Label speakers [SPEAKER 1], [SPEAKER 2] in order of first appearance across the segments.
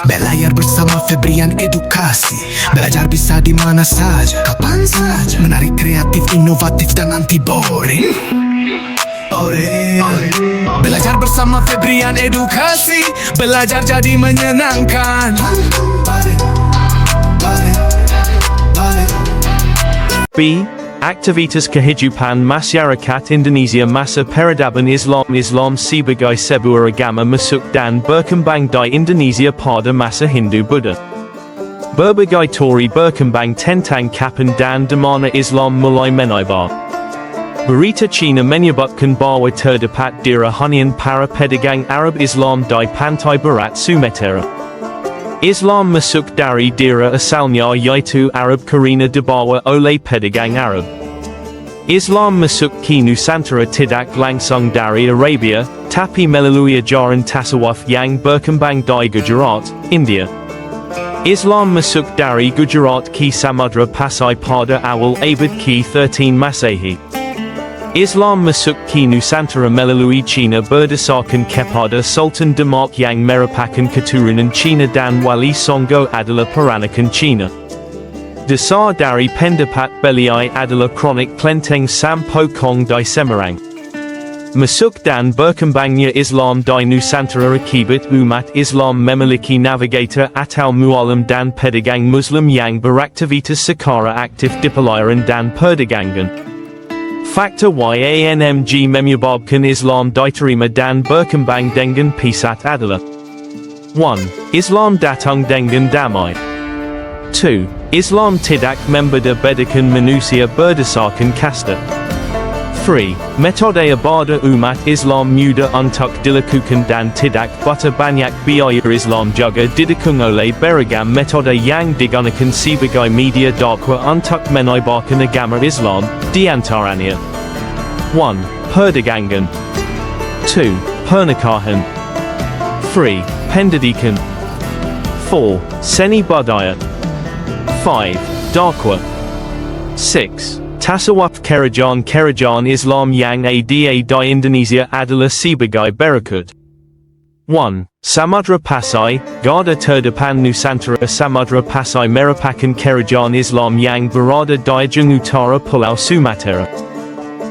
[SPEAKER 1] Belajar bersama Febrian Edukasi. Belajar bisa di mana saja, kapan saja. Menarik, kreatif, inovatif, dan anti boring. Belajar bersama Febrian Edukasi. Belajar jadi menyenangkan.
[SPEAKER 2] B. Aktivitas Kehidupan Masyarakat Indonesia Masa Peradaban Islam sebagai sebuah agama masuk dan berkembang di Indonesia pada masa Hindu Buddha. Berbagai teori berkembang tentang kapan dan di mana Islam mulai menyebar. Berita Cina menyebutkan bahwa terdapat dira hunian para pedagang Arab Islam di pantai barat Sumatera. Islam masuk dari dira asalnya yaitu Arab karena dibawa oleh pedagang Arab. Islam masuk ke Nusantara tidak langsung dari Arabia, tapi melalui ajaran tasawuf yang berkembang di Gujarat, India. Islam masuk dari Gujarat ke Samudra Pasai pada awal abad ke-13 Masehi. Islam masuk ke Nusantara melalui Cina berdasarkan kepada Sultan Demak yang merupakan keturunan Cina dan Wali Songo adalah peranakan Cina. Dasar dari pendapat beliau adalah kronik kelenteng Sampo Kong di Semarang. Masuk dan berkembangnya Islam di Nusantara akibat umat Islam memiliki navigator atau muallim dan pedagang Muslim yang beraktivitas secara aktif di pelayaran dan perdagangan. Faktor YANMG menyebabkan Islam diterima dan berkembang dengan pesat adalah 1. Islam datang dengan damai. 2. Islam tidak membeda-bedakan manusia berdasarkan kasta. 3. Metode ibadah umat Islam mudah untuk dilakukan dan tidak butuh banyak biaya. Islam juga didukung oleh beragam metode yang digunakan sebagai media dakwah untuk menyebarkan agama Islam, di antaranya 1. Perdagangan 2. Pernikahan 3. Pendidikan 4. Seni budaya 5. Dakwah 6. Tasawuf kerajaan Islam yang ada di Indonesia adalah sebagai berikut. 1. Samudra Pasai, Garda Terdepan Nusantara. Samudra Pasai merupakan kerajaan Islam yang berada di ujung utara Pulau Sumatera.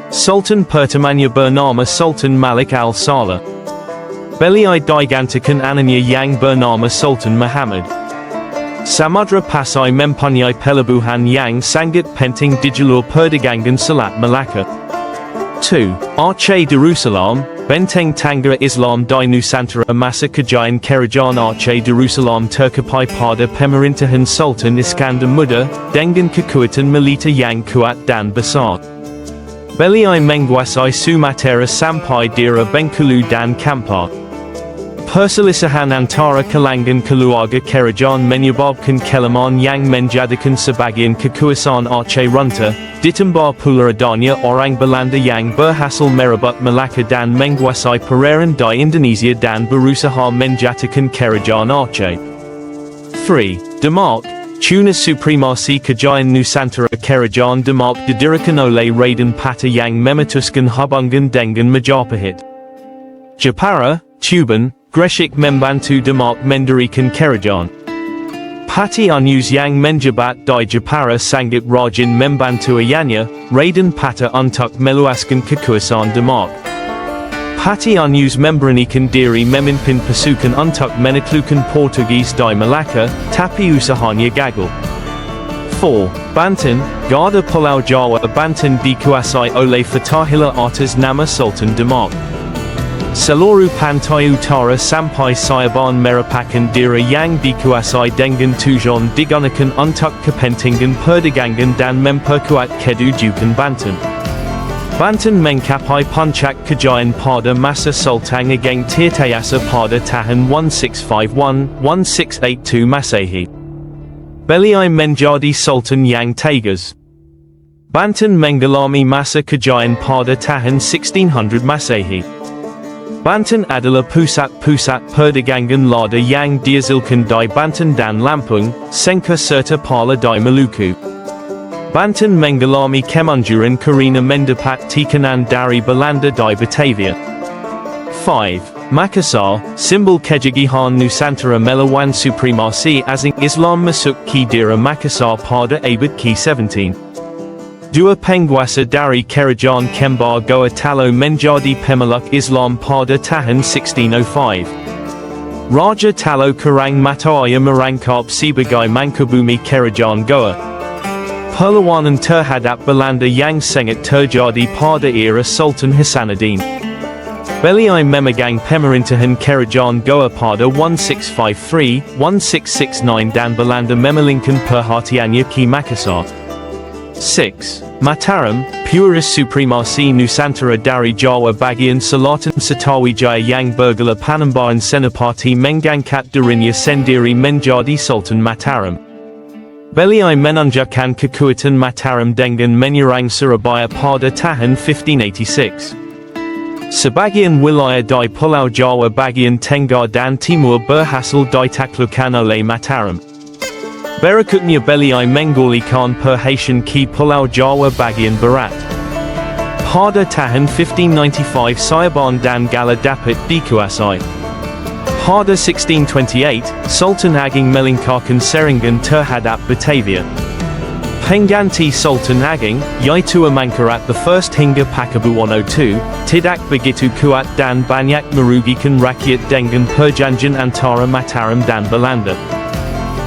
[SPEAKER 2] Sultan pertamanya bernama Sultan Malik al-Saleh. Beliau digantikan anaknya yang bernama Sultan Muhammad. Samudra Pasai mempunyai pelabuhan yang sangat penting di jalur perdagangan Selat Malaka. 2. Aceh Darussalam, benteng tangga Islam di Nusantara. Masa kejayaan kerajaan Aceh Darussalam tercapai pada pemerintahan Sultan Iskandar Muda, dengan kekuatan militer yang kuat dan besar. Beliau menguasai Sumatera sampai daerah Bengkulu dan Kampar. Perselisihan antara kalangan keluarga kerajaan menyebabkan kelemahan yang menjadikan sebagian kekuasaan Aceh runtuh, ditambah pula adanya orang Belanda yang berhasil merebut Malaka dan menguasai perairan di Indonesia dan berusaha menjatuhkan kerajaan Aceh. 3. Demak, Tuna Supremasi Kejayaan Nusantara. Kerajaan Demak didirikan oleh Raden Patah yang memutuskan hubungan dengan Majapahit. Jepara, Tuban, Gresik membantu Demak mendirikan kerajaan. Patih Anyus yang menjabat di Jepara sangat rajin membantu ayahnya, Raden Patah untuk meluaskan kekuasaan Demak. Patih Anyus memberanikan diri memimpin pasukan untuk menaklukkan Portugis di Malaka, tapi usahanya gagal. 4. Banten, Garda Pulau Jawa. Banten dikuasai oleh Fatahillah atas nama Sultan Demak. Seluruh pantai utara sampai Sayaban merupakan daerah yang dikuasai dengan tujuan digunakan untuk kepentingan perdagangan dan memperkuat kedudukan Banten. Banten mencapai puncak kejayaan pada masa Sultan Ageng Tirtayasa pada tahun 1651-1682 Masehi. Beliau menjadi Sultan yang tegas. Banten mengalami masa kejayaan pada tahun 1600 Masehi. Banten adalah pusat-pusat perdagangan lada yang dihasilkan di Banten dan Lampung, Sengketa serta Pala di Maluku. Banten mengalami kemanjuran karena mendapat tekanan dari Belanda di Batavia. 5. Makassar, Simbol Kejagihan Nusantara Melawan Supremasi Asing Islam Masuk Ki Dira Makassar pada Abad Ki 17. Dua Penguasa dari Kerajaan Kembar Goa Talo Menjadi Pemeluk Islam pada tahun 1605. Raja Talo Karang Mataya Merangkap sebagai Mangkubumi Kerajaan Goa. Perlawanan terhadap Belanda yang sangat terjadi pada era Sultan Hasanuddin. Beliau memegang pemerintahan Kerajaan Goa pada 1653-1669 dan Belanda memalingkan perhatiannya ke Makassar. 6. Mataram, Puris Supremasi Nusantara dari Jawa bagian selatan Setawijaya yang bergelar Panembahan Senapati mengangkat dirinya sendiri menjadi Sultan Mataram. Beliau menunjukkan kekuatan Mataram dengan menyerang Surabaya pada tahun 1586. Sebagian wilayah di Pulau Jawa bagian tengah dan timur berhasil ditaklukkan oleh Mataram. Berikutnya beliau menggulingkan perhatian ke Pulau Jawa bagian barat. Pada tahun 1595 Cirebon dan Gala dapat dikuasai. Pada 1628, Sultan Agung melingkarkan serangan terhadap Batavia. Pengganti Sultan Agung, yaitu Amangkurat I hingga Pakubuwono II, tidak begitu kuat dan banyak merugikan rakyat dengan perjanjian antara Mataram dan Belanda.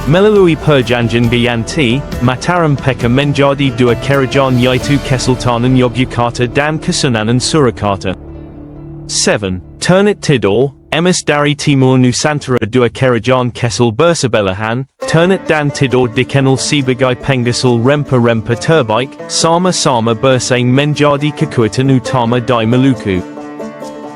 [SPEAKER 2] Melalui perjanjian Gayanti, Mataram Peka menjadi dua kerajaan yaitu Kesultanan Yogyakarta dan Kesunanan Surakarta. 7. Ternate Tidor, Emas dari Timur Nusantara dua kerajaan Kesul bersebelahan, Ternate dan Tidor dikenal sebagai penghasil rempah-rempah terbaik, sama-sama bersaing menjadi kekuatan utama di Maluku.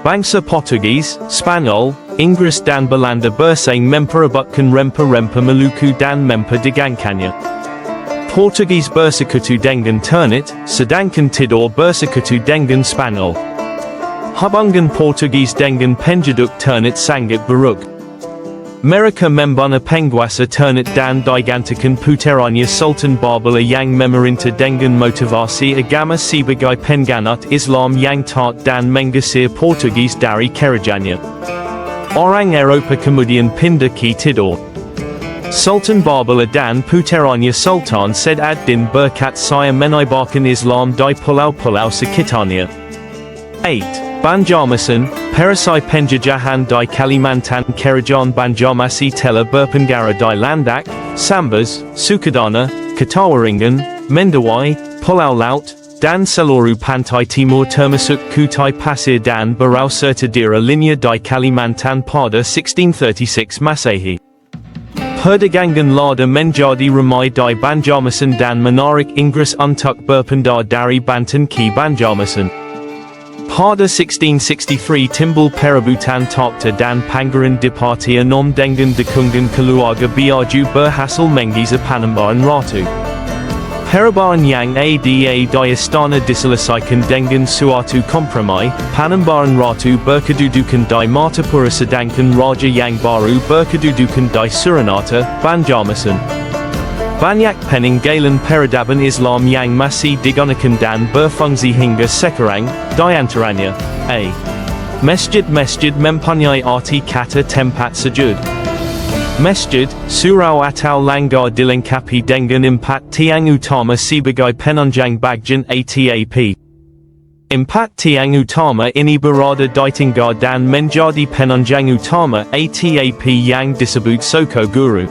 [SPEAKER 2] Bangsa Portugis, Spanyol, Inggris dan Belanda bersaing memperebutkan rempah-rempah Maluku dan memperdagangannya. Portugis bersekutu dengan Ternate, sedangkan Tidor bersekutu dengan Spanyol. Hubungan Portugis dengan penduduk Ternate sangat buruk. Mereka membunuh penguasa Ternate dan digantikan puteranya Sultan Barbala yang memerintah dengan motivasi agama sebagai pengganut Islam yang taat dan mengusir Portugis dari kerajaannya. Orang Eropa kemudian pindah ke Tidor. Sultan Barbala dan puteranya Sultan Said ad-Din berkat saya menyebarkan Islam di pulau-pulau sekitarnya. 8. Banjarmasin, Perisai penjajahan di Kalimantan Kerajaan Banjarmasin telah berpengaruh di Landak, Sambas, Sukadana, Ketawaringin, Mendawai, Pulau Laut, dan seluruh pantai timur termasuk Kutai Pasir dan Berau serta daerah linear di Kalimantan pada 1636 Masehi. Perdagangan lada menjadi ramai di Banjarmasin dan menarik Inggris untuk berpindah dari Banten ke Banjarmasin. Pada 1663 timbul perebutan takhta dan panggilan di Parti Anom dengan dukungan keluarga Biaju berhasil menggisa Panembahan Ratu. Perubahan yang ada di istana diselesaikan dengan suatu kompromi, Panembahan Ratu berkedudukan di Martapura sedangkan Raja yang baru berkedudukan di Suranata, Banjarmasin. Banyak peninggalan peradaban Islam yang masih digunakan dan berfungsi hingga sekarang, di antaranya, a. Masjid-masjid mempunyai arti kata tempat sujud. Masjid, surau atau langgar dilengkapi dengan 4 tiang utama sebagai penunjang bagian atap. 4 tiang utama ini berada di tengah dan menjadi penunjang utama atap yang disebut Soko Guru.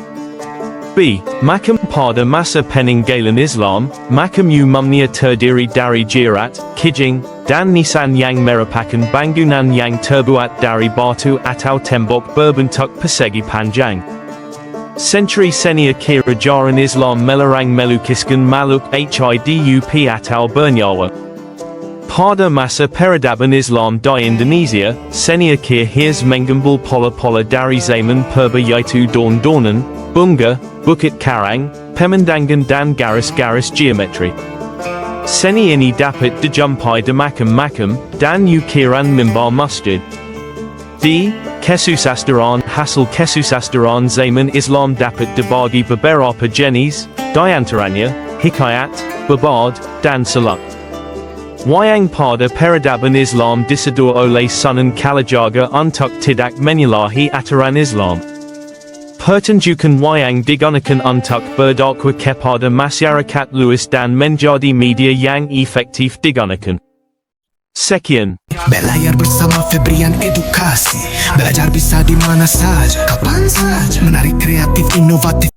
[SPEAKER 2] B. Makam pada masa peninggalan Islam, makam umumnya terdiri dari jirat, kijing, dan nisan yang merupakan bangunan yang terbuat dari batu atau tembok berbentuk persegi panjang. Sentri senior kerajaan Islam melarang melukiskan makhluk hidup atau bernyawa. Pada masa peradaban Islam di Indonesia, senior harus mengambil pola-pola dari zaman purba yaitu daun-daunan, bunga, bukit karang, pemandangan dan garis-garis geometri. Seni ini dapat dijumpai di makam-makam dan ukiran mimbar masjid. D. Kesusastraan hasil kesusastraan zaman Islam dapat dibagi beberapa jenis, di antaranya, hikayat, babad, dan suluk. Wayang pada peradaban Islam disedur oleh Sunan Kalijaga untuk tidak menyalahi aturan Islam. Pertunjukan wayang digunakan untuk berdakwah kepada masyarakat luas dan menjadi media yang efektif digunakan. Sekian.
[SPEAKER 1] Belayar bersama Febrian Edukasi. Belajar bisa di mana saja, kapan saja. Menarik, kreatif, inovatif